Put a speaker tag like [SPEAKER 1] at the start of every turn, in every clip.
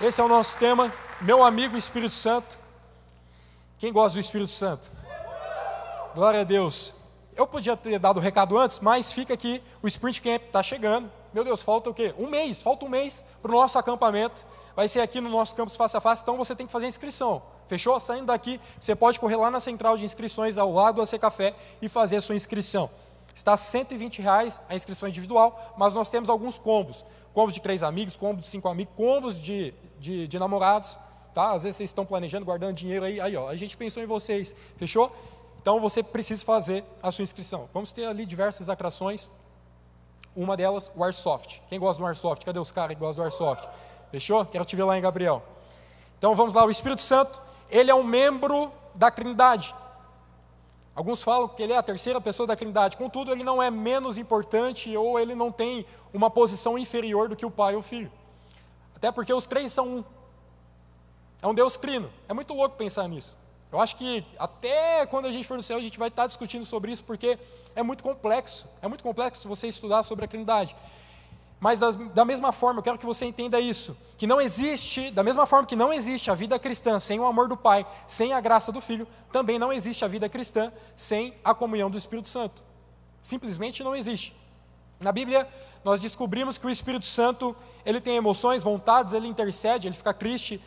[SPEAKER 1] Esse é o nosso tema, meu amigo Espírito Santo. Quem gosta do Espírito Santo? Glória a Deus. Eu podia ter dado o recado antes, mas fica aqui, o Sprint Camp está chegando. Meu Deus, falta o quê? Falta um mês para o nosso acampamento. Vai ser aqui no nosso campus face a face, então você tem que fazer a inscrição. Fechou? Saindo daqui, você pode correr lá na central de inscrições ao lado do AC Café e fazer a sua inscrição. Está R$ 120 a inscrição individual, mas nós temos alguns combos. Combos de 3 amigos, combos de 5 amigos, combos de namorados. Tá? Às vezes vocês estão planejando, guardando dinheiro aí, ó, a gente pensou em vocês. Fechou? Então você precisa fazer a sua inscrição. Vamos ter ali diversas atrações. Uma delas, o Airsoft. Quem gosta do Airsoft? Cadê os caras que gostam do Airsoft? Fechou? Quero te ver lá em Gabriel. Então vamos lá, o Espírito Santo, ele é um membro da Trindade. Alguns falam que ele é a terceira pessoa da Trindade, contudo ele não é menos importante ou ele não tem uma posição inferior do que o Pai ou o Filho. Até porque os três são um. É um Deus trino. É muito louco pensar nisso. Eu acho que até quando a gente for no céu a gente vai estar discutindo sobre isso porque é muito complexo. É muito complexo você estudar sobre a Trindade. Mas da mesma forma, eu quero que você entenda isso, que não existe, da mesma forma que não existe a vida cristã sem o amor do Pai, sem a graça do Filho, também não existe a vida cristã sem a comunhão do Espírito Santo. Simplesmente não existe. Na Bíblia, nós descobrimos que o Espírito Santo, ele tem emoções, vontades, ele intercede, ele fica triste.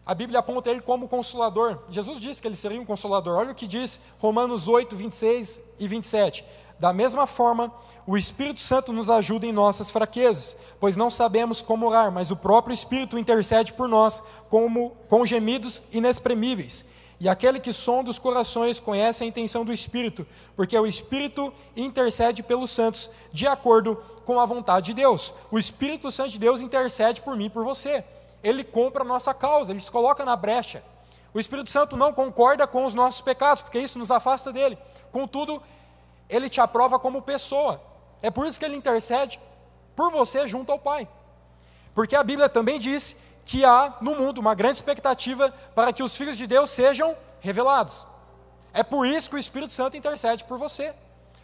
[SPEAKER 1] A Bíblia aponta ele como consolador. Jesus disse que ele seria um consolador. Olha o que diz Romanos 8, 26 e 27. Da mesma forma, o Espírito Santo nos ajuda em nossas fraquezas, pois não sabemos como orar, mas o próprio Espírito intercede por nós com gemidos inexprimíveis. E aquele que sonda os corações conhece a intenção do Espírito, porque o Espírito intercede pelos santos de acordo com a vontade de Deus. O Espírito Santo de Deus intercede por mim e por você. Ele compra a nossa causa, ele se coloca na brecha. O Espírito Santo não concorda com os nossos pecados, porque isso nos afasta dele. Contudo, ele te aprova como pessoa. É por isso que ele intercede por você junto ao Pai. Porque a Bíblia também diz que há no mundo uma grande expectativa para que os filhos de Deus sejam revelados. É por isso que o Espírito Santo intercede por você.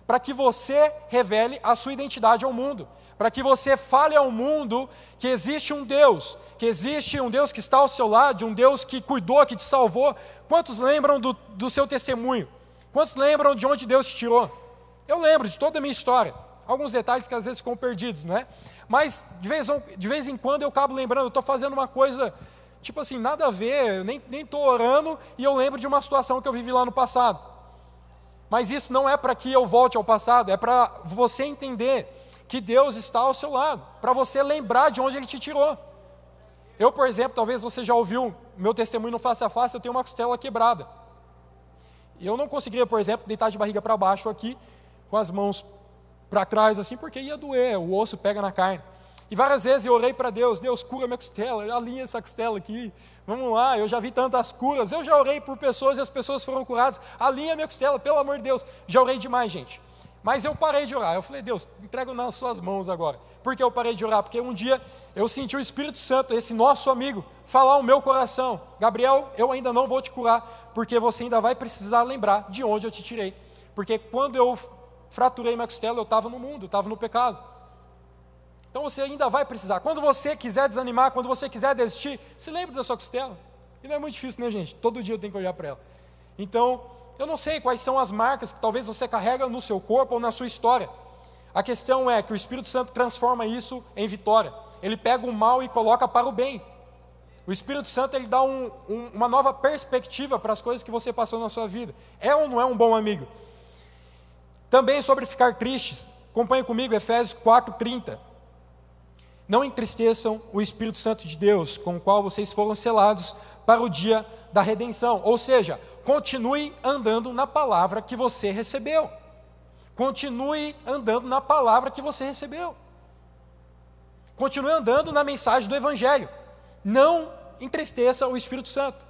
[SPEAKER 1] Para que você revele a sua identidade ao mundo. Para que você fale ao mundo que existe um Deus. Que existe um Deus que está ao seu lado, um Deus que cuidou, que te salvou. Quantos lembram do seu testemunho? Quantos lembram de onde Deus te tirou? Eu lembro de toda a minha história. Alguns detalhes que às vezes ficam perdidos, não é? Mas de vez em quando eu acabo lembrando, eu estou fazendo uma coisa, tipo assim, nada a ver, eu nem estou orando e eu lembro de uma situação que eu vivi lá no passado. Mas isso não é para que eu volte ao passado, é para você entender que Deus está ao seu lado, para você lembrar de onde Ele te tirou. Eu, por exemplo, talvez você já ouviu meu testemunho no face a face, eu tenho uma costela quebrada. E eu não conseguiria, por exemplo, deitar de barriga para baixo aqui, com as mãos para trás assim, porque ia doer, o osso pega na carne. E várias vezes eu orei para Deus, Deus cura minha costela, alinha essa costela aqui, vamos lá, eu já vi tantas curas, eu já orei por pessoas e as pessoas foram curadas, alinha minha costela, pelo amor de Deus, já orei demais, gente. Mas eu parei de orar, eu falei, Deus, entrego nas suas mãos agora. Por que eu parei de orar? Porque um dia eu senti o Espírito Santo, esse nosso amigo, falar ao meu coração, Gabriel, eu ainda não vou te curar, porque você ainda vai precisar lembrar de onde eu te tirei. Porque quando eu fraturei minha costela, eu estava no mundo, eu estava no pecado. Então você ainda vai precisar. Quando você quiser desanimar, quando você quiser desistir, se lembre da sua costela. E não é muito difícil, né, gente? Todo dia eu tenho que olhar para ela. Então, eu não sei quais são as marcas que talvez você carrega no seu corpo ou na sua história. A questão é que o Espírito Santo transforma isso em vitória. Ele pega o mal e coloca para o bem. O Espírito Santo, ele dá uma nova perspectiva para as coisas que você passou na sua vida. É ou não é um bom amigo? Também sobre ficar tristes, acompanhe comigo Efésios 4:30. Não entristeçam o Espírito Santo de Deus, com o qual vocês foram selados para o dia da redenção. Ou seja, continue andando na palavra que você recebeu. Continue andando na palavra que você recebeu. Continue andando na mensagem do Evangelho. Não entristeça o Espírito Santo.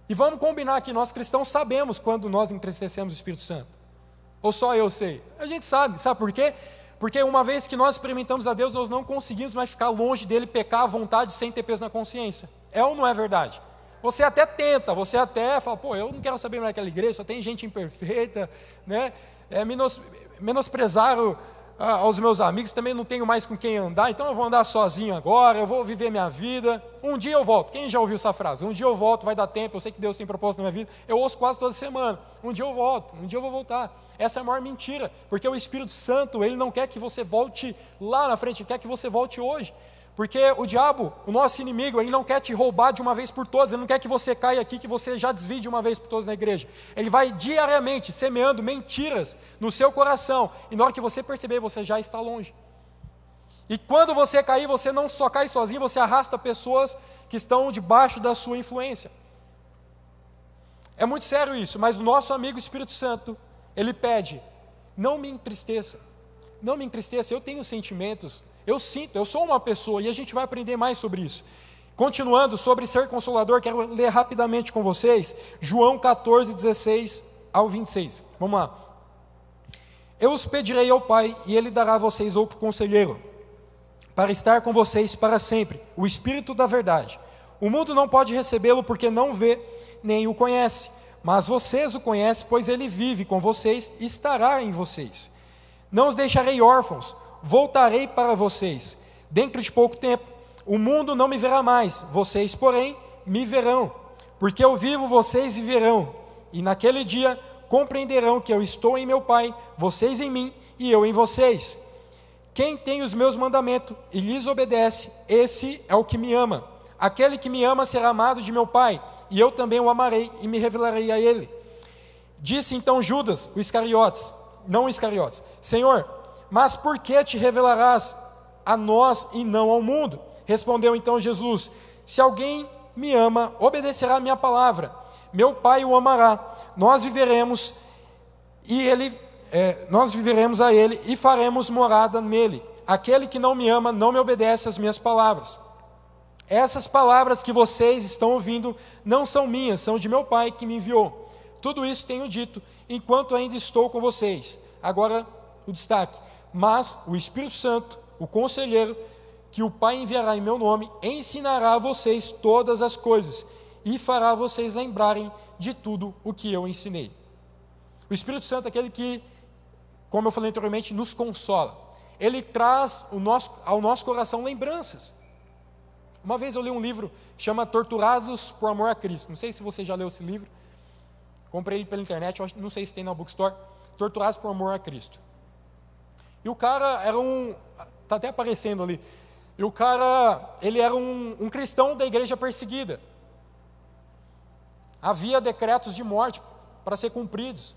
[SPEAKER 1] E vamos combinar que nós cristãos sabemos quando nós entristecemos o Espírito Santo. Ou só eu sei? A gente sabe por quê? Porque uma vez que nós experimentamos a Deus, nós não conseguimos mais ficar longe dele, pecar à vontade, sem ter peso na consciência. É ou não é verdade? Você até tenta, você até fala, pô, eu não quero saber mais daquela igreja, só tem gente imperfeita, né? Menosprezar aos meus amigos, também não tenho mais com quem andar, então eu vou andar sozinho agora, eu vou viver minha vida, um dia eu volto. Quem já ouviu essa frase? Um dia eu volto, vai dar tempo, eu sei que Deus tem propósito na minha vida, eu ouço quase toda semana, um dia eu volto, um dia eu vou voltar. Essa é a maior mentira, porque o Espírito Santo, ele não quer que você volte lá na frente, ele quer que você volte hoje. Porque o diabo, o nosso inimigo, ele não quer te roubar de uma vez por todas, ele não quer que você caia aqui, que você já desvie de uma vez por todas na igreja. Ele vai diariamente semeando mentiras no seu coração, e na hora que você perceber, você já está longe. E quando você cair, você não só cai sozinho, você arrasta pessoas que estão debaixo da sua influência. É muito sério isso, mas o nosso amigo Espírito Santo, ele pede, não me entristeça, eu tenho sentimentos, eu sinto, eu sou uma pessoa, e a gente vai aprender mais sobre isso. Continuando sobre ser consolador, quero ler rapidamente com vocês, João 14, 16 ao 26. Vamos lá. Eu os pedirei ao Pai, e Ele dará a vocês outro conselheiro, para estar com vocês para sempre, o Espírito da verdade. O mundo não pode recebê-lo porque não vê, nem o conhece, mas vocês o conhecem, pois Ele vive com vocês e estará em vocês. Não os deixarei órfãos, voltarei para vocês. Dentro de pouco tempo, o mundo não me verá mais, vocês, porém, me verão, porque eu vivo, vocês viverão, e naquele dia compreenderão que eu estou em meu Pai, vocês em mim e eu em vocês. Quem tem os meus mandamentos e lhes obedece, esse é o que me ama. Aquele que me ama será amado de meu Pai, e eu também o amarei e me revelarei a ele. Disse então Judas, não Iscariotes, Senhor, mas por que te revelarás a nós e não ao mundo? Respondeu então Jesus, se alguém me ama, obedecerá a minha palavra. Meu Pai o amará, nós viveremos a ele e faremos morada nele. Aquele que não me ama, não me obedece às minhas palavras. Essas palavras que vocês estão ouvindo não são minhas, são de meu Pai que me enviou. Tudo isso tenho dito, enquanto ainda estou com vocês. Agora o destaque. Mas o Espírito Santo, o Conselheiro, que o Pai enviará em meu nome, ensinará a vocês todas as coisas e fará vocês lembrarem de tudo o que eu ensinei. O Espírito Santo é aquele que, como eu falei anteriormente, nos consola. Ele traz ao nosso coração lembranças. Uma vez eu li um livro que chama Torturados por Amor a Cristo. Não sei se você já leu esse livro. Comprei ele pela internet, não sei se tem na Bookstore. Torturados por Amor a Cristo. E o cara era está até aparecendo ali. E o cara, ele era um cristão da igreja perseguida. Havia decretos de morte para ser cumpridos.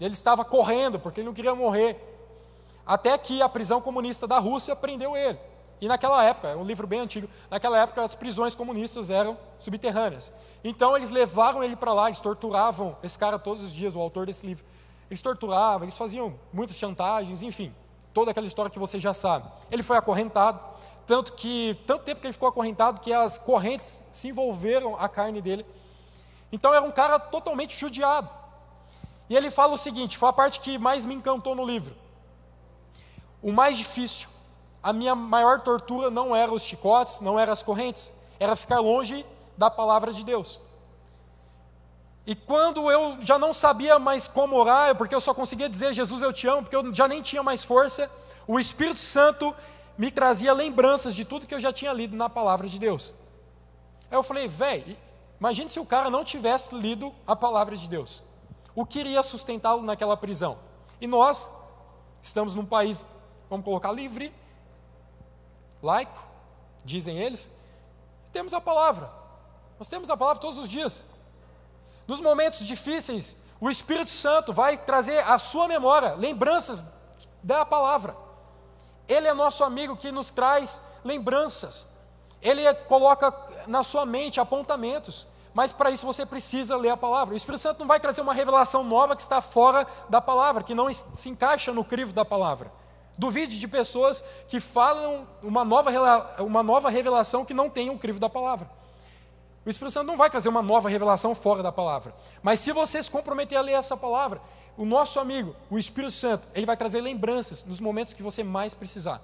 [SPEAKER 1] Ele estava correndo, porque ele não queria morrer. Até que a prisão comunista da Rússia prendeu ele. E naquela época, é um livro bem antigo, naquela época as prisões comunistas eram subterrâneas. Então eles levaram ele para lá, eles torturavam esse cara todos os dias, o autor desse livro. Eles torturavam, eles faziam muitas chantagens, enfim, toda aquela história que você já sabe. Ele foi acorrentado, tanto tempo que ele ficou acorrentado que as correntes se envolveram a carne dele. Então era um cara totalmente judiado. E ele fala o seguinte, foi a parte que mais me encantou no livro. O mais difícil, a minha maior tortura não era os chicotes, não eram as correntes, era ficar longe da palavra de Deus. E quando eu já não sabia mais como orar, porque eu só conseguia dizer Jesus eu te amo, porque eu já nem tinha mais força, o Espírito Santo me trazia lembranças de tudo que eu já tinha lido na palavra de Deus. Aí eu falei, imagine se o cara não tivesse lido a palavra de Deus. O que iria sustentá-lo naquela prisão? E nós estamos num país, vamos colocar livre, laico, dizem eles, e temos a palavra. Nós temos a palavra todos os dias. Nos momentos difíceis, o Espírito Santo vai trazer à sua memória lembranças da palavra. Ele é nosso amigo que nos traz lembranças. Ele coloca na sua mente apontamentos. Mas para isso você precisa ler a palavra. O Espírito Santo não vai trazer uma revelação nova que está fora da palavra, que não se encaixa no crivo da palavra. Duvide de pessoas que falam uma nova revelação que não tem o crivo da palavra. O Espírito Santo não vai trazer uma nova revelação fora da palavra. Mas se você se comprometer a ler essa palavra, o nosso amigo, o Espírito Santo, ele vai trazer lembranças nos momentos que você mais precisar.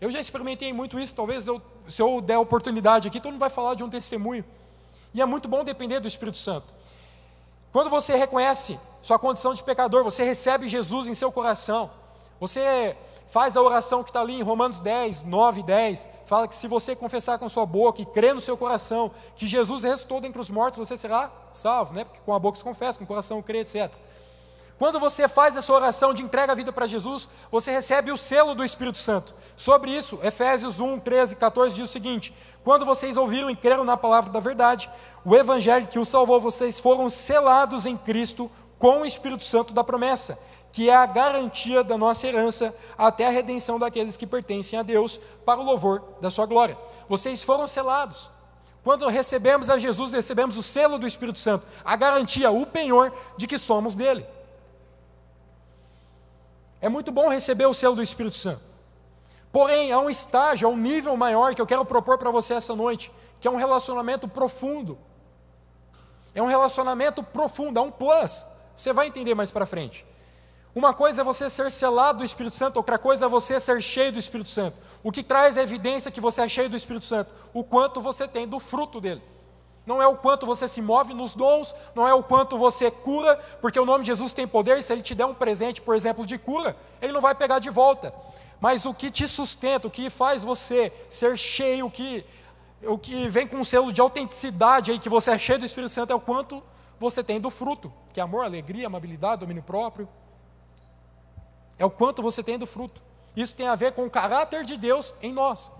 [SPEAKER 1] Eu já experimentei muito isso, talvez se eu der oportunidade aqui, todo mundo vai falar de um testemunho. E é muito bom depender do Espírito Santo. Quando você reconhece sua condição de pecador, você recebe Jesus em seu coração, Você faz a oração que está ali em Romanos 10, 9 e 10, fala que se você confessar com sua boca e crer no seu coração que Jesus ressuscitou dentre os mortos, você será salvo, né? Porque com a boca se confessa, com o coração crê, etc. Quando você faz essa oração de entrega a vida para Jesus, você recebe o selo do Espírito Santo. Sobre isso, Efésios 1, 13 e 14 diz o seguinte: quando vocês ouviram e creram na palavra da verdade, o evangelho que os salvou, vocês foram selados em Cristo com o Espírito Santo da promessa, que é a garantia da nossa herança até a redenção daqueles que pertencem a Deus, para o louvor da sua glória. Vocês foram selados. Quando recebemos a Jesus, recebemos o selo do Espírito Santo, a garantia, o penhor de que somos dele. É muito bom receber o selo do Espírito Santo. Porém, há um estágio, há um nível maior que eu quero propor para você essa noite, que é um relacionamento profundo. É um relacionamento profundo, é um plus. Você vai entender mais para frente. Uma coisa é você ser selado do Espírito Santo, outra coisa é você ser cheio do Espírito Santo. O que traz a evidência que você é cheio do Espírito Santo? O quanto você tem do fruto dele. Não é o quanto você se move nos dons, não é o quanto você cura, porque o nome de Jesus tem poder, e se ele te der um presente, por exemplo, de cura, ele não vai pegar de volta. Mas o que te sustenta, o que faz você ser cheio, o que vem com um selo de autenticidade aí, que você é cheio do Espírito Santo, é o quanto você tem do fruto, que é amor, alegria, amabilidade, domínio próprio. É o quanto você tem do fruto. Isso tem a ver com o caráter de Deus em nós.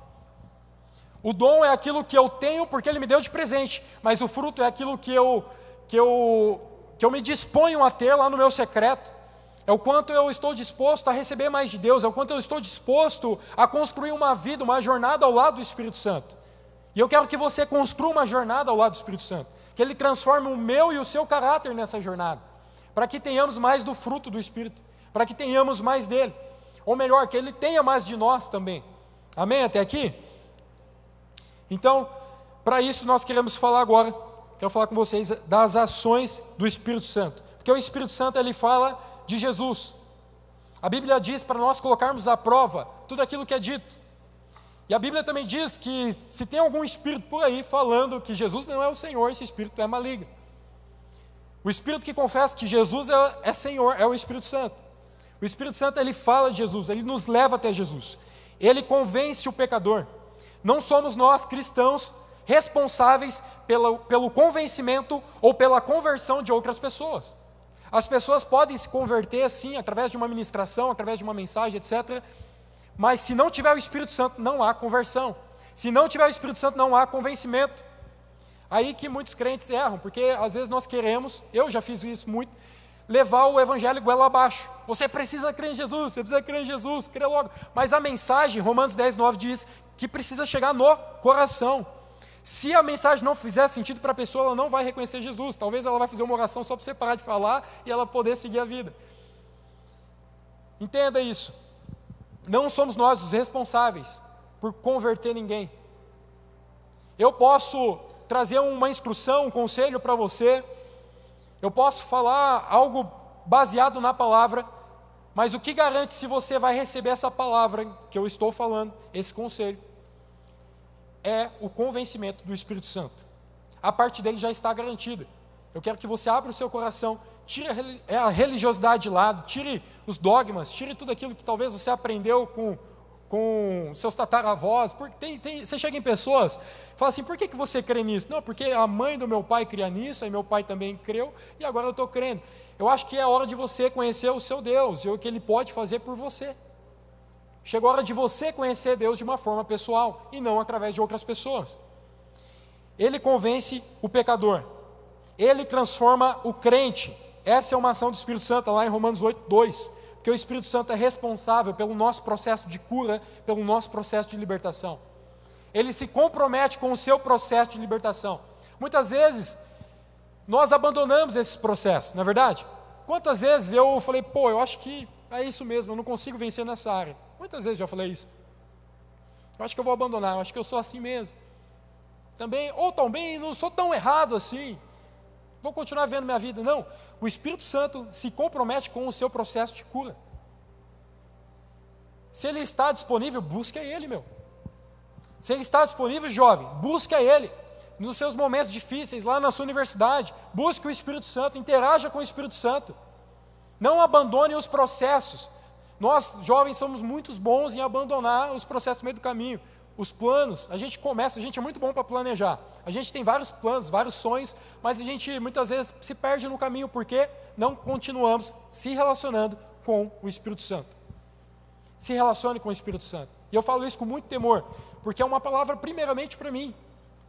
[SPEAKER 1] O dom é aquilo que eu tenho porque ele me deu de presente, mas o fruto é aquilo que eu me disponho a ter lá no meu secreto. É o quanto eu estou disposto a receber mais de Deus, é o quanto eu estou disposto a construir uma vida, uma jornada ao lado do Espírito Santo. E eu quero que você construa uma jornada ao lado do Espírito Santo, que ele transforme o meu e o seu caráter nessa jornada, para que tenhamos mais do fruto do Espírito, para que tenhamos mais dele, ou melhor, que ele tenha mais de nós também. Amém até aqui? Então, para isso nós queremos falar agora, quero falar com vocês das ações do Espírito Santo, porque o Espírito Santo ele fala de Jesus. A Bíblia diz para nós colocarmos à prova tudo aquilo que é dito, e a Bíblia também diz que se tem algum espírito por aí falando que Jesus não é o Senhor, esse espírito é maligno. O espírito que confessa que Jesus é Senhor é o Espírito Santo. O Espírito Santo ele fala de Jesus, ele nos leva até Jesus, ele convence o pecador. Não somos nós, cristãos, responsáveis pelo convencimento ou pela conversão de outras pessoas. As pessoas podem se converter, sim, através de uma ministração, através de uma mensagem, etc. Mas se não tiver o Espírito Santo, não há conversão. Se não tiver o Espírito Santo, não há convencimento. Aí que muitos crentes erram, porque às vezes nós queremos, eu já fiz isso muito, levar o evangelho goela abaixo. Você precisa crer em Jesus, você precisa crer em Jesus, crer logo. Mas a mensagem, Romanos 10, 9 diz que precisa chegar no coração. Se a mensagem não fizer sentido para a pessoa, ela não vai reconhecer Jesus. Talvez ela vai fazer uma oração só para você parar de falar e ela poder seguir a vida. Entenda isso. Não somos nós os responsáveis por converter ninguém. Eu posso trazer uma instrução, um conselho para você. Eu posso falar algo baseado na palavra, mas o que garante se você vai receber essa palavra que eu estou falando, esse conselho, é o convencimento do Espírito Santo. A parte dele já está garantida. Eu quero que você abra o seu coração, tire a religiosidade de lado, tire os dogmas, tire tudo aquilo que talvez você aprendeu com seus tataravós. Você chega em pessoas, fala assim, por que você crê nisso? Não, porque a mãe do meu pai cria nisso, aí meu pai também creu, e agora eu estou crendo. Eu acho que é hora de você conhecer o seu Deus, e o que Ele pode fazer por você. Chegou a hora de você conhecer Deus de uma forma pessoal, e não através de outras pessoas. Ele convence o pecador. Ele transforma o crente. Essa é uma ação do Espírito Santo, lá em Romanos 8, 2. Porque o Espírito Santo é responsável pelo nosso processo de cura, pelo nosso processo de libertação. Ele se compromete com o seu processo de libertação. Muitas vezes, nós abandonamos esse processo, não é verdade? Quantas vezes eu falei, eu acho que é isso mesmo, eu não consigo vencer nessa área. Muitas vezes eu falei isso. Eu acho que eu vou abandonar, eu acho que eu sou assim mesmo. Também, ou também, não sou tão errado assim. Vou continuar vendo minha vida. Não, o Espírito Santo se compromete com o seu processo de cura. Se ele está disponível, busca ele, meu. Se ele está disponível, jovem, busca ele. Nos seus momentos difíceis, lá na sua universidade, busque o Espírito Santo, interaja com o Espírito Santo. Não abandone os processos. Nós, jovens, somos muito bons em abandonar os processos no meio do caminho. Os planos, a gente é muito bom para planejar. A gente tem vários planos, vários sonhos, mas a gente muitas vezes se perde no caminho porque não continuamos se relacionando com o Espírito Santo. Se relacione com o Espírito Santo. E eu falo isso com muito temor, porque é uma palavra primeiramente para mim.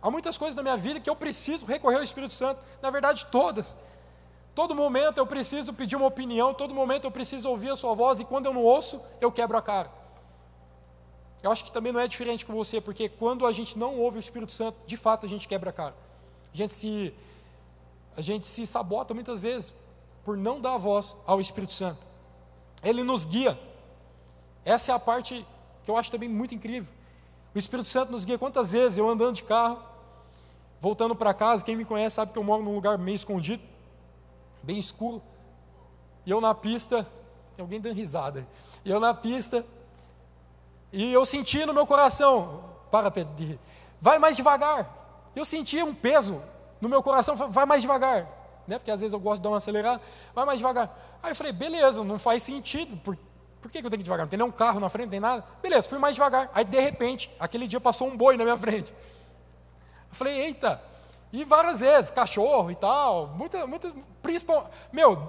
[SPEAKER 1] Há muitas coisas na minha vida que eu preciso recorrer ao Espírito Santo, na verdade todas. Todo momento eu preciso pedir uma opinião, todo momento eu preciso ouvir a sua voz, e quando eu não ouço, eu quebro a cara. Eu acho que também não é diferente com você, porque quando a gente não ouve o Espírito Santo, de fato a gente quebra a cara. A gente se sabota muitas vezes por não dar voz ao Espírito Santo. Ele nos guia. Essa é a parte que eu acho também muito incrível. O Espírito Santo nos guia. Quantas vezes eu andando de carro, voltando para casa, quem me conhece sabe que eu moro num lugar meio escondido, bem escuro, e eu na pista, tem alguém dando risada, e eu na pista, e eu senti no meu coração, para Pedro de rir, vai mais devagar. Eu senti um peso no meu coração, vai mais devagar, né? Porque às vezes eu gosto de dar uma acelerada, vai mais devagar. Aí eu falei, beleza, não faz sentido, por que eu tenho que ir devagar? Não tem nenhum carro na frente, não tem nada. Beleza, fui mais devagar. Aí de repente, aquele dia passou um boi na minha frente. Eu falei, eita, e várias vezes, cachorro e tal,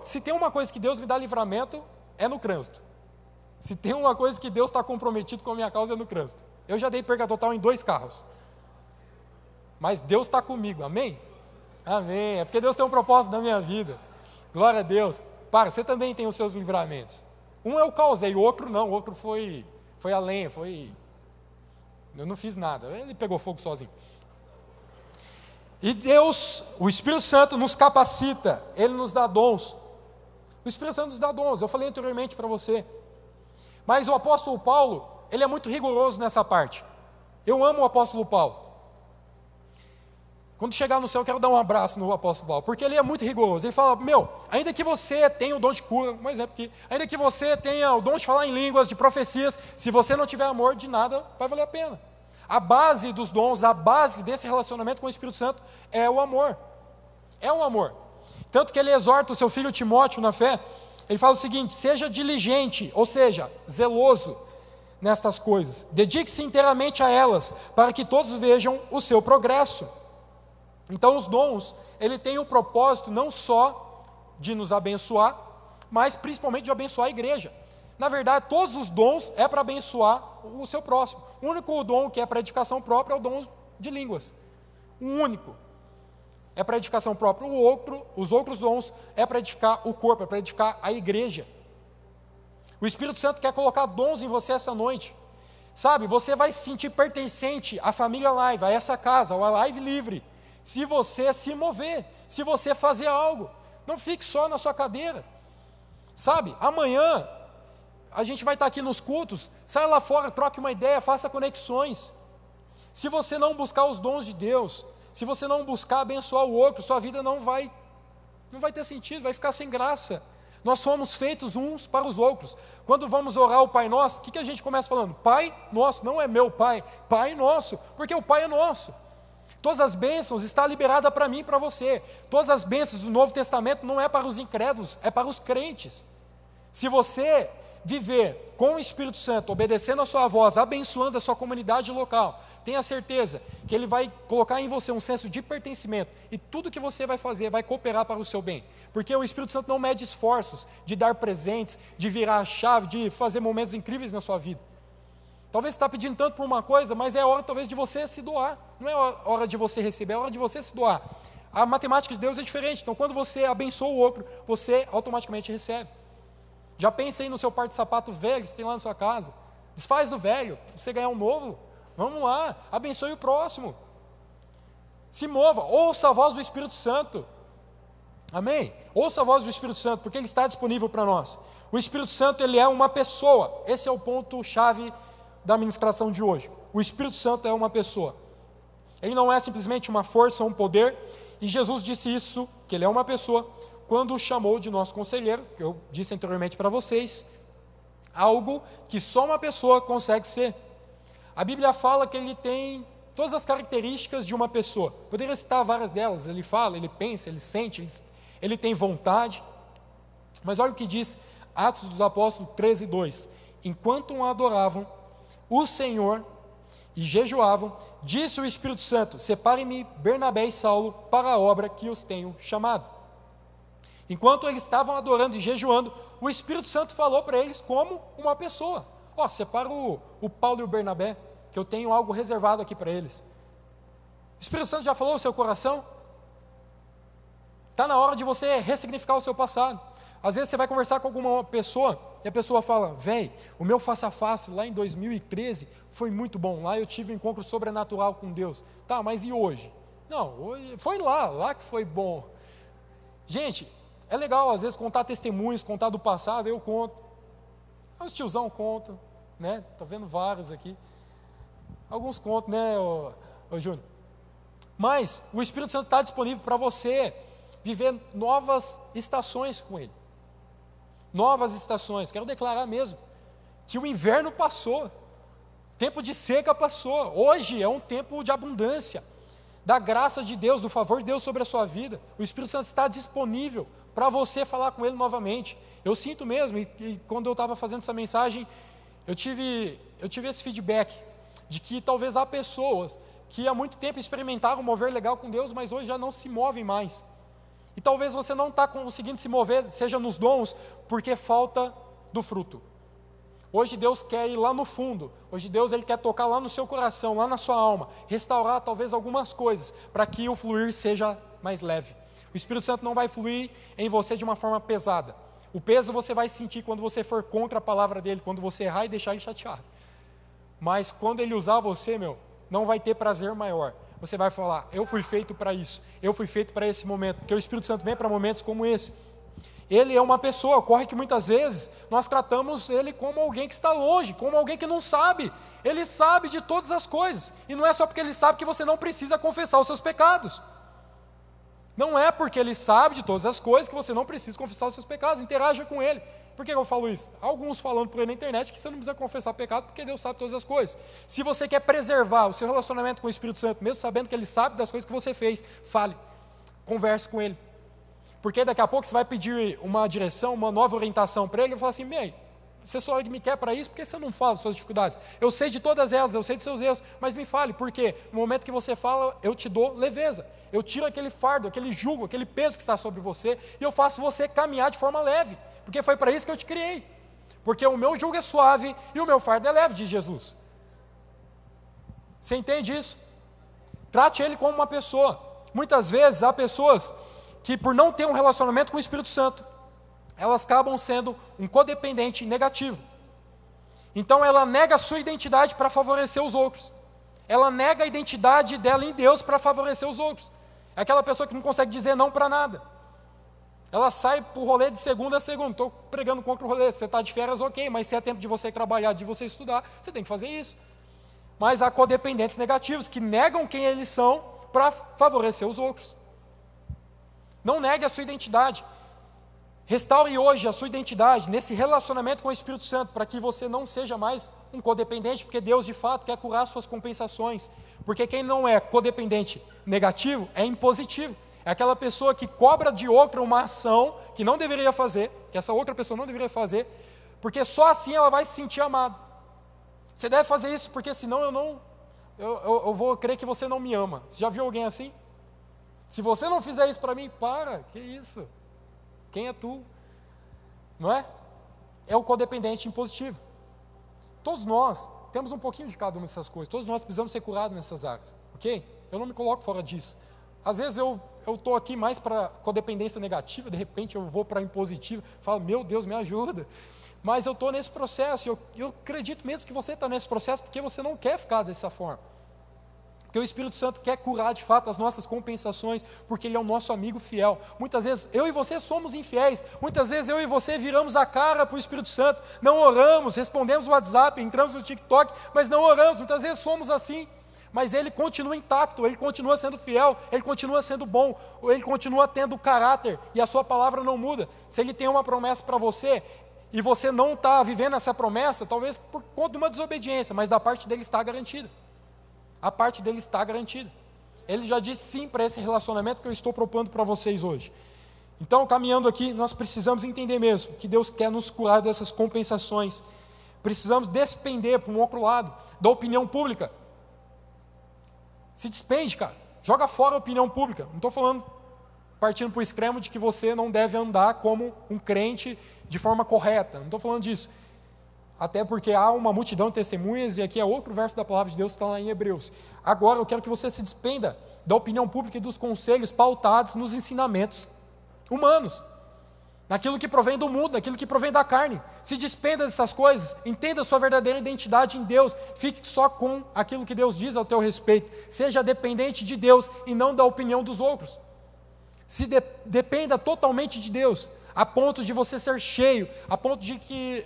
[SPEAKER 1] se tem uma coisa que Deus me dá livramento, é no trânsito. Se tem uma coisa que Deus está comprometido com a minha causa, é no trânsito. Eu já dei perca total em 2 carros. Mas Deus está comigo, amém? Amém, é porque Deus tem um propósito na minha vida. Glória a Deus. Você também tem os seus livramentos. Um eu causei, o outro não, o outro foi a lenha, eu não fiz nada, ele pegou fogo sozinho. E Deus, o Espírito Santo nos capacita, Ele nos dá dons. O Espírito Santo nos dá dons, eu falei anteriormente para você. Mas o apóstolo Paulo, ele é muito rigoroso nessa parte. Eu amo o apóstolo Paulo. Quando chegar no céu, eu quero dar um abraço no apóstolo Paulo, porque ele é muito rigoroso. Ele fala, ainda que você tenha o dom de cura, um exemplo aqui, ainda que você tenha o dom de falar em línguas, de profecias, se você não tiver amor, de nada vai valer a pena. A base dos dons, a base desse relacionamento com o Espírito Santo é o amor. É o amor. Tanto que ele exorta o seu filho Timóteo na fé, ele fala o seguinte, seja diligente, ou seja, zeloso nestas coisas. Dedique-se inteiramente a elas, para que todos vejam o seu progresso. Então os dons, ele tem o propósito não só de nos abençoar, mas principalmente de abençoar a igreja. Na verdade, todos os dons é para abençoar o seu próximo. O único dom que é para edificação própria é o dom de línguas. O único é para edificação própria. Os outros dons é para edificar o corpo, é para edificar a igreja. O Espírito Santo quer colocar dons em você essa noite. Sabe, você vai se sentir pertencente à família Live, a essa casa, ao Live Livre, se você se mover, se você fazer algo. Não fique só na sua cadeira. Sabe, amanhã a gente vai estar aqui nos cultos, sai lá fora, troque uma ideia, faça conexões. Se você não buscar os dons de Deus, se você não buscar abençoar o outro, sua vida não vai ter sentido, vai ficar sem graça. Nós somos feitos uns para os outros. Quando vamos orar o Pai Nosso, o que a gente começa falando? Pai Nosso, não é meu Pai, Pai Nosso, porque o Pai é nosso. Todas as bênçãos estão liberadas para mim e para você. Todas as bênçãos do Novo Testamento não é para os incrédulos, é para os crentes. Se você viver com o Espírito Santo, obedecendo a sua voz, abençoando a sua comunidade local, tenha certeza que Ele vai colocar em você um senso de pertencimento, e tudo que você vai fazer vai cooperar para o seu bem, porque o Espírito Santo não mede esforços de dar presentes, de virar a chave, de fazer momentos incríveis na sua vida. Talvez você está pedindo tanto por uma coisa, mas é hora talvez de você se doar, não é hora de você receber, é hora de você se doar. A matemática de Deus é diferente, então quando você abençoa o outro, você automaticamente recebe. Já pense aí no seu par de sapato velho que você tem lá na sua casa. Desfaz do velho, para você ganhar um novo. Vamos lá, abençoe o próximo. Se mova, ouça a voz do Espírito Santo. Amém? Ouça a voz do Espírito Santo, porque Ele está disponível para nós. O Espírito Santo, Ele é uma pessoa. Esse é o ponto-chave da ministração de hoje. O Espírito Santo é uma pessoa. Ele não é simplesmente uma força, um poder. E Jesus disse isso, que Ele é uma pessoa, quando o chamou de nosso conselheiro, que eu disse anteriormente para vocês, algo que só uma pessoa consegue ser. A Bíblia fala que Ele tem todas as características de uma pessoa. Poderia citar várias delas. Ele fala, Ele pensa, Ele sente, Ele tem vontade. Mas olha o que diz Atos dos Apóstolos 13:2. Enquanto o adoravam o Senhor e jejuavam, disse o Espírito Santo: separem-me Bernabé e Saulo para a obra que os tenho chamado. Enquanto eles estavam adorando e jejuando, o Espírito Santo falou para eles como uma pessoa: ó, separa o Paulo e o Bernabé, que eu tenho algo reservado aqui para eles. O Espírito Santo já falou no seu coração? Está na hora de você ressignificar o seu passado. Às vezes você vai conversar com alguma pessoa e a pessoa fala: véi, o meu face a face lá em 2013 foi muito bom, lá eu tive um encontro sobrenatural com Deus. Tá, mas e hoje? Não, hoje foi lá que foi bom. Gente, é legal às vezes contar testemunhos, contar do passado. Eu conto, os tiozão contam, né? Tô vendo vários aqui, alguns contam, né, ô Júnior? Mas o Espírito Santo está disponível para você viver novas estações com Ele. Novas estações. Quero declarar mesmo que o inverno passou, tempo de seca passou. Hoje é um tempo de abundância, da graça de Deus, do favor de Deus sobre a sua vida. O Espírito Santo está disponível para você falar com Ele novamente. Eu sinto mesmo, e quando eu estava fazendo essa mensagem, eu tive esse feedback de que talvez há pessoas que há muito tempo experimentaram mover legal com Deus, mas hoje já não se movem mais. E talvez você não está conseguindo se mover, seja nos dons, porque falta do fruto. Hoje Deus quer ir lá no fundo. Hoje Deus Ele quer tocar lá no seu coração, lá na sua alma, restaurar talvez algumas coisas, para que o fluir seja mais leve. O Espírito Santo não vai fluir em você de uma forma pesada. O peso você vai sentir quando você for contra a palavra dEle, quando você errar e deixar Ele chatear. Mas quando Ele usar você, não vai ter prazer maior. Você vai falar: eu fui feito para isso, eu fui feito para esse momento, porque o Espírito Santo vem para momentos como esse. Ele é uma pessoa, ocorre que muitas vezes nós tratamos Ele como alguém que está longe, como alguém que não sabe. Ele sabe de todas as coisas, e não é só porque Ele sabe que você não precisa confessar os seus pecados. Não é porque Ele sabe de todas as coisas que você não precisa confessar os seus pecados. Interaja com Ele. Por que eu falo isso? Alguns falando por aí na internet que você não precisa confessar pecado porque Deus sabe todas as coisas. Se você quer preservar o seu relacionamento com o Espírito Santo, mesmo sabendo que Ele sabe das coisas que você fez, fale, converse com Ele. Porque daqui a pouco você vai pedir uma direção, uma nova orientação para Ele, e falar assim: bem, você só me quer para isso, porque você não fala das suas dificuldades? Eu sei de todas elas, eu sei dos seus erros, mas me fale, porque no momento que você fala, eu te dou leveza. Eu tiro aquele fardo, aquele jugo, aquele peso que está sobre você, e eu faço você caminhar de forma leve, porque foi para isso que eu te criei. Porque o meu jugo é suave e o meu fardo é leve, diz Jesus. Você entende isso? Trate Ele como uma pessoa. Muitas vezes há pessoas que, por não ter um relacionamento com o Espírito Santo, elas acabam sendo um codependente negativo. Então ela nega a sua identidade para favorecer os outros. Ela nega a identidade dela em Deus para favorecer os outros. É aquela pessoa que não consegue dizer não para nada. Ela sai para o rolê de segunda a segunda. Estou pregando contra o rolê. Você está de férias, ok, mas se é tempo de você trabalhar, de você estudar, você tem que fazer isso. Mas há codependentes negativos que negam quem eles são para favorecer os outros. Não negue a sua identidade. Restaure hoje a sua identidade nesse relacionamento com o Espírito Santo, para que você não seja mais um codependente, porque Deus de fato quer curar suas compensações. Porque quem não é codependente negativo é impositivo. É aquela pessoa que cobra de outra uma ação que não deveria fazer, que essa outra pessoa não deveria fazer, porque só assim ela vai se sentir amada. Você deve fazer isso, porque senão eu vou crer que você não me ama. Você já viu alguém assim? Se você não fizer isso para mim, que isso? Quem é tu? Não é? É o codependente impositivo. Todos nós temos um pouquinho de cada uma dessas coisas. Todos nós precisamos ser curados nessas áreas. Ok? Eu não me coloco fora disso. Às vezes eu estou aqui mais para codependência negativa, de repente eu vou para impositiva, falo: meu Deus, me ajuda. Mas eu estou nesse processo, eu acredito mesmo que você está nesse processo, porque você não quer ficar dessa forma. Porque o Espírito Santo quer curar de fato as nossas compensações, porque Ele é o nosso amigo fiel. Muitas vezes eu e você somos infiéis, muitas vezes eu e você viramos a cara para o Espírito Santo, não oramos, respondemos o WhatsApp, entramos no TikTok, mas não oramos. Muitas vezes somos assim, mas Ele continua intacto, Ele continua sendo fiel, Ele continua sendo bom, Ele continua tendo caráter, e a sua palavra não muda. Se Ele tem uma promessa para você, e você não está vivendo essa promessa, talvez por conta de uma desobediência, mas da parte dele está garantida. A parte dele está garantida. Ele já disse sim para esse relacionamento que eu estou propondo para vocês hoje. Então, caminhando aqui, nós precisamos entender mesmo que Deus quer nos curar dessas compensações. Precisamos despender para um outro lado da opinião pública. Se despende, cara. Joga fora a opinião pública. Não estou falando partindo para o extremo de que você não deve andar como um crente de forma correta. Não estou falando disso. Até porque há uma multidão de testemunhas, e aqui é outro verso da palavra de Deus que está lá em Hebreus. Agora eu quero que você se despenda da opinião pública e dos conselhos pautados nos ensinamentos humanos, naquilo que provém do mundo, naquilo que provém da carne. Se despenda dessas coisas, entenda a sua verdadeira identidade em Deus, fique só com aquilo que Deus diz ao teu respeito, seja dependente de Deus e não da opinião dos outros. Dependa totalmente de Deus, a ponto de você ser cheio, a ponto de que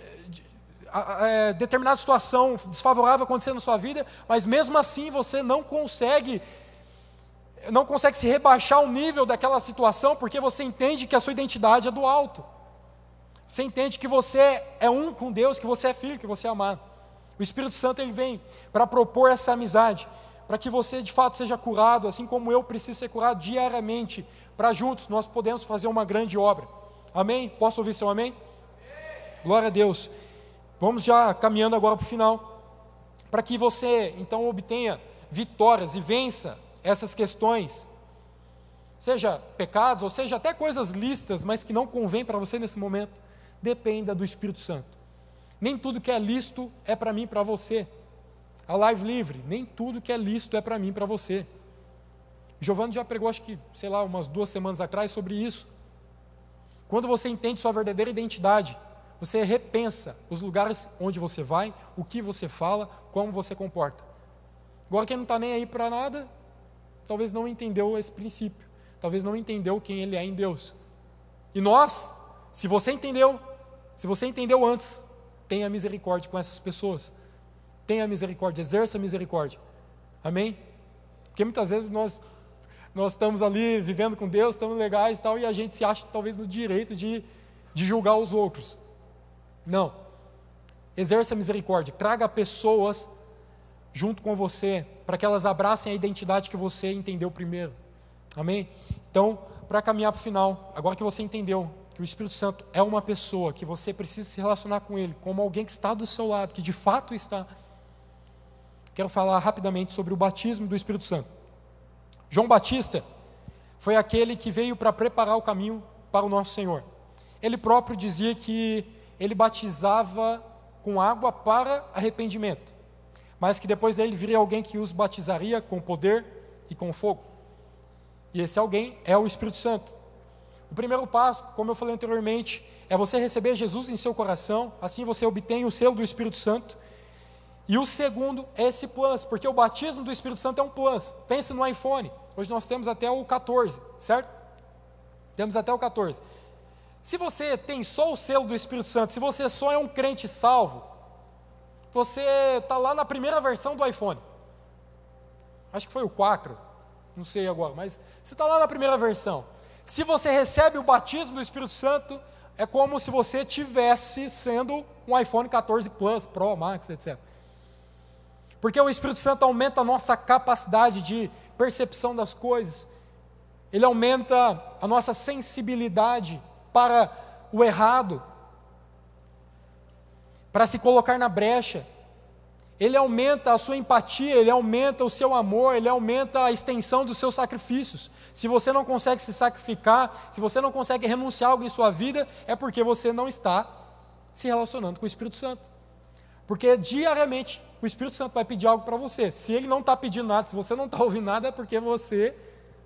[SPEAKER 1] determinada situação desfavorável acontecer na sua vida, mas mesmo assim você não consegue se rebaixar ao nível daquela situação, porque você entende que a sua identidade é do alto. Você entende que você é um com Deus, que você é filho, que você é amado. O Espírito Santo ele vem para propor essa amizade, para que você de fato seja curado, assim como eu preciso ser curado diariamente, para juntos nós podemos fazer uma grande obra. Amém? Posso ouvir seu amém? Glória a Deus. Vamos já caminhando agora para o final, para que você então obtenha vitórias e vença essas questões, seja pecados, ou seja até coisas lícitas, mas que não convém para você nesse momento. Dependa do Espírito Santo. Nem tudo que é lícito é para mim e para você. A live livre, nem tudo que é lícito é para mim e para você. Giovanni já pregou, acho que, umas 2 semanas atrás sobre isso. Quando você entende sua verdadeira identidade, você repensa os lugares onde você vai, o que você fala, como você comporta. Agora quem não está nem aí para nada, talvez não entendeu esse princípio, talvez não entendeu quem ele é em Deus. E nós, se você entendeu antes, tenha misericórdia com essas pessoas, tenha misericórdia, exerça misericórdia, amém? Porque muitas vezes nós estamos ali vivendo com Deus, estamos legais e tal, e a gente se acha talvez no direito de julgar os outros. Não, exerça misericórdia, traga pessoas junto com você, para que elas abracem a identidade que você entendeu primeiro, amém? Então, para caminhar para o final, agora que você entendeu que o Espírito Santo é uma pessoa, que você precisa se relacionar com Ele, como alguém que está do seu lado, que de fato está, quero falar rapidamente sobre o batismo do Espírito Santo. João Batista foi aquele que veio para preparar o caminho para o nosso Senhor. Ele próprio dizia que ele batizava com água para arrependimento, mas que depois dele viria alguém que os batizaria com poder e com fogo. E esse alguém é o Espírito Santo. O primeiro passo, como eu falei anteriormente, é você receber Jesus em seu coração, assim você obtém o selo do Espírito Santo. E o segundo é esse plus, porque o batismo do Espírito Santo é um plus. Pense no iPhone, hoje nós temos até o 14, certo? Temos até o 14. Se você tem só o selo do Espírito Santo, se você só é um crente salvo, você está lá na primeira versão do iPhone. Acho que foi o 4, não sei agora, mas você está lá na primeira versão. Se você recebe o batismo do Espírito Santo, é como se você tivesse sendo um iPhone 14 Plus, Pro, Max, etc. Porque o Espírito Santo aumenta a nossa capacidade de percepção das coisas, ele aumenta a nossa sensibilidade para o errado, para se colocar na brecha. Ele aumenta a sua empatia, ele aumenta o seu amor, ele aumenta a extensão dos seus sacrifícios. Se você não consegue se sacrificar, se você não consegue renunciar a algo em sua vida, é porque você não está se relacionando com o Espírito Santo. Porque diariamente o Espírito Santo vai pedir algo para você. Se ele não está pedindo nada, se você não está ouvindo nada, é porque você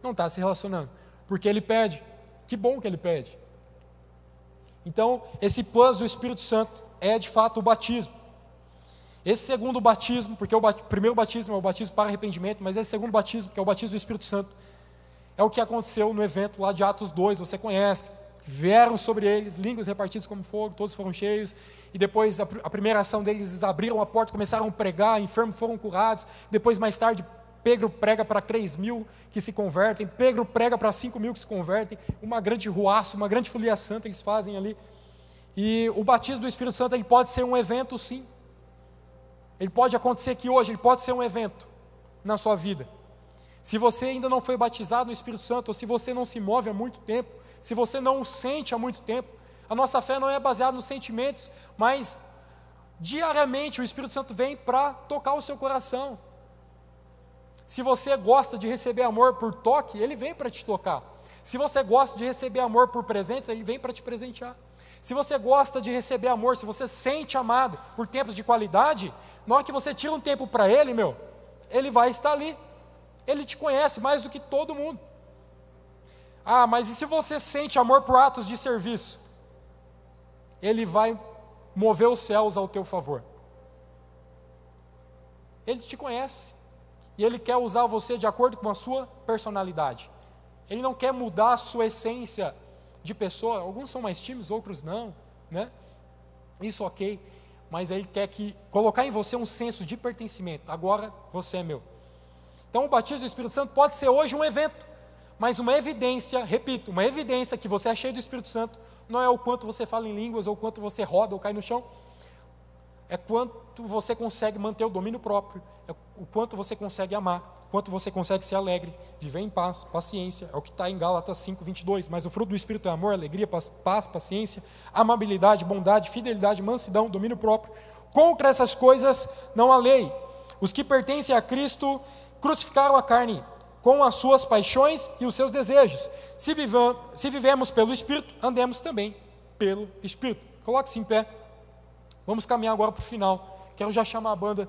[SPEAKER 1] não está se relacionando. Porque ele pede. Que bom que ele pede. Então, esse plus do Espírito Santo é de fato o batismo. Esse segundo batismo, porque o primeiro batismo é o batismo para arrependimento, mas esse segundo batismo, que é o batismo do Espírito Santo, é o que aconteceu no evento lá de Atos 2, você conhece. Vieram sobre eles línguas repartidas como fogo, todos foram cheios, e depois a primeira ação deles, eles abriram a porta, começaram a pregar, enfermos foram curados. Depois, mais tarde, Pedro prega para 3.000 que se convertem, Pedro prega para 5.000 que se convertem, uma grande ruaça, uma grande folia santa eles fazem ali. E o batismo do Espírito Santo, ele pode ser um evento, sim. Ele pode acontecer aqui hoje, ele pode ser um evento na sua vida. Se você ainda não foi batizado no Espírito Santo, ou se você não se move há muito tempo, se você não o sente há muito tempo. A nossa fé não é baseada nos sentimentos, mas diariamente o Espírito Santo vem para tocar o seu coração. Se você gosta de receber amor por toque, ele vem para te tocar. Se você gosta de receber amor por presentes, ele vem para te presentear. Se você gosta de receber amor, se você sente amado por tempos de qualidade, na hora que você tira um tempo para ele, ele vai estar ali. Ele te conhece mais do que todo mundo. Ah, mas e se você sente amor por atos de serviço? Ele vai mover os céus ao teu favor. Ele te conhece. E Ele quer usar você de acordo com a sua personalidade. Ele não quer mudar a sua essência de pessoa. Alguns são mais tímidos, outros não, né? Isso ok. Mas Ele quer colocar em você um senso de pertencimento. Agora você é meu. Então o batismo do Espírito Santo pode ser hoje um evento, mas uma evidência, repito, uma evidência que você é cheio do Espírito Santo, não é o quanto você fala em línguas, ou o quanto você roda ou cai no chão, é quanto você consegue manter o domínio próprio, é o quanto você consegue amar, o quanto você consegue ser alegre, viver em paz, paciência, é o que está em Gálatas 5:22, mas o fruto do Espírito é amor, alegria, paz, paciência, amabilidade, bondade, fidelidade, mansidão, domínio próprio. Contra essas coisas não há lei. Os que pertencem a Cristo crucificaram a carne com as suas paixões e os seus desejos. Se vivemos pelo Espírito, andemos também pelo Espírito. Coloque-se em pé. Vamos caminhar agora para o final. Quero já chamar a banda.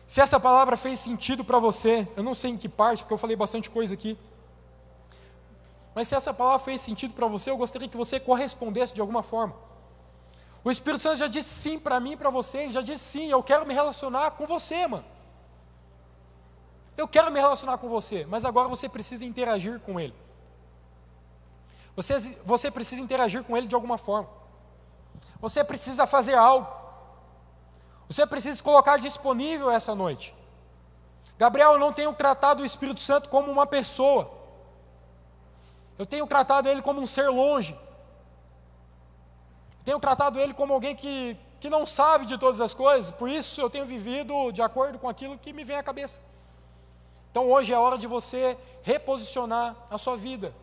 [SPEAKER 1] Se essa palavra fez sentido para você, eu não sei em que parte, porque eu falei bastante coisa aqui, mas se essa palavra fez sentido para você, eu gostaria que você correspondesse de alguma forma. O Espírito Santo já disse sim para mim e para você. Ele já disse sim, eu quero me relacionar com você, mano. Eu quero me relacionar com você, mas agora você precisa interagir com Ele. Você precisa interagir com Ele de alguma forma. Você precisa fazer algo. Você precisa se colocar disponível essa noite. Gabriel, eu não tenho tratado o Espírito Santo como uma pessoa. Eu tenho tratado Ele como um ser longe. Eu tenho tratado Ele como alguém que não sabe de todas as coisas. Por isso eu tenho vivido de acordo com aquilo que me vem à cabeça. Então hoje é a hora de você reposicionar a sua vida.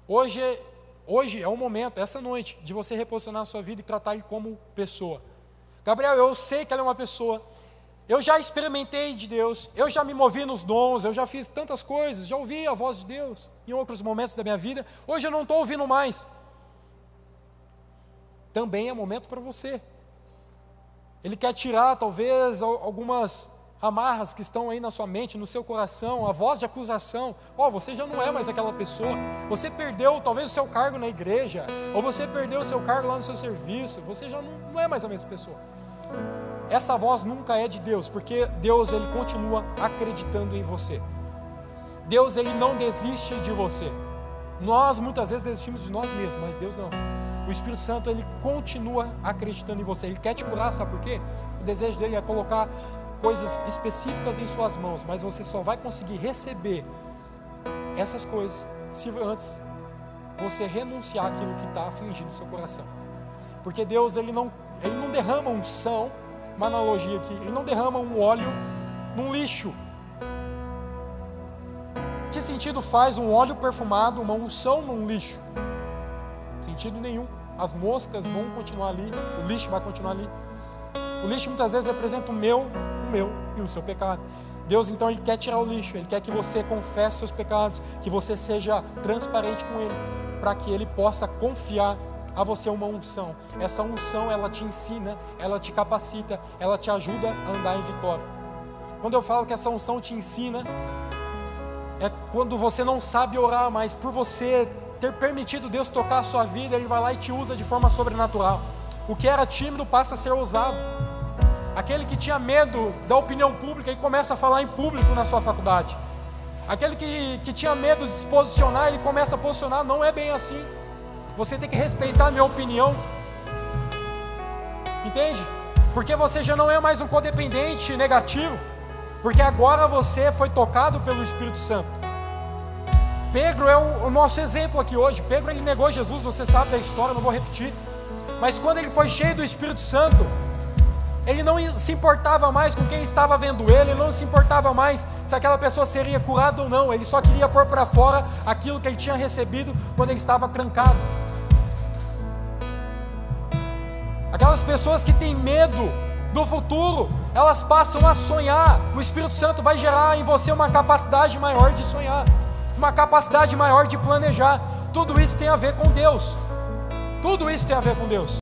[SPEAKER 1] Hoje é o momento, essa noite, de você reposicionar a sua vida e tratar Ele como pessoa. Gabriel, eu sei que ela é uma pessoa. Eu já experimentei de Deus. Eu já me movi nos dons. Eu já fiz tantas coisas. Já ouvi a voz de Deus em outros momentos da minha vida. Hoje eu não estou ouvindo mais. Também é momento para você. Ele quer tirar talvez algumas amarras que estão aí na sua mente, no seu coração, a voz de acusação. Você já não é mais aquela pessoa. Você perdeu talvez o seu cargo na igreja, ou você perdeu o seu cargo lá no seu serviço. Você já não é mais a mesma pessoa. Essa voz nunca é de Deus, porque Deus, Ele continua acreditando em você. Deus, Ele não desiste de você. Nós muitas vezes desistimos de nós mesmos, mas Deus não. O Espírito Santo, Ele continua acreditando em você. Ele quer te curar, sabe por quê? O desejo dele é colocar coisas específicas em suas mãos, mas você só vai conseguir receber essas coisas se antes você renunciar àquilo que está afligindo o seu coração. Porque Deus, Ele não derrama unção, uma analogia aqui, Ele não derrama um óleo num lixo. Que sentido faz um óleo perfumado, uma unção num lixo? Sentido nenhum. As moscas vão continuar ali, o lixo vai continuar ali. O lixo muitas vezes representa o meu e o seu pecado. Deus então, Ele quer tirar o lixo. Ele quer que você confesse seus pecados, que você seja transparente com Ele, para que Ele possa confiar a você uma unção. Essa unção, ela te ensina, ela te capacita, ela te ajuda a andar em vitória. Quando eu falo que essa unção te ensina, é quando você não sabe orar, mas por você ter permitido Deus tocar a sua vida, Ele vai lá e te usa de forma sobrenatural. O que era tímido passa a ser ousado. Aquele que tinha medo da opinião pública e começa a falar em público na sua faculdade. Aquele que tinha medo de se posicionar, ele começa a posicionar. Não é bem assim. Você tem que respeitar a minha opinião. Entende? Porque você já não é mais um codependente negativo. Porque agora você foi tocado pelo Espírito Santo. Pedro é o nosso exemplo aqui hoje. Pedro, ele negou Jesus, você sabe da história, não vou repetir. Mas quando ele foi cheio do Espírito Santo, Ele não se importava mais com quem estava vendo ele não se importava mais se aquela pessoa seria curada ou não. Ele só queria pôr para fora aquilo que ele tinha recebido quando ele estava trancado. Aquelas pessoas que têm medo do futuro, elas passam a sonhar. O Espírito Santo vai gerar em você uma capacidade maior de sonhar, uma capacidade maior de planejar. Tudo isso tem a ver com Deus. Tudo isso tem a ver com Deus.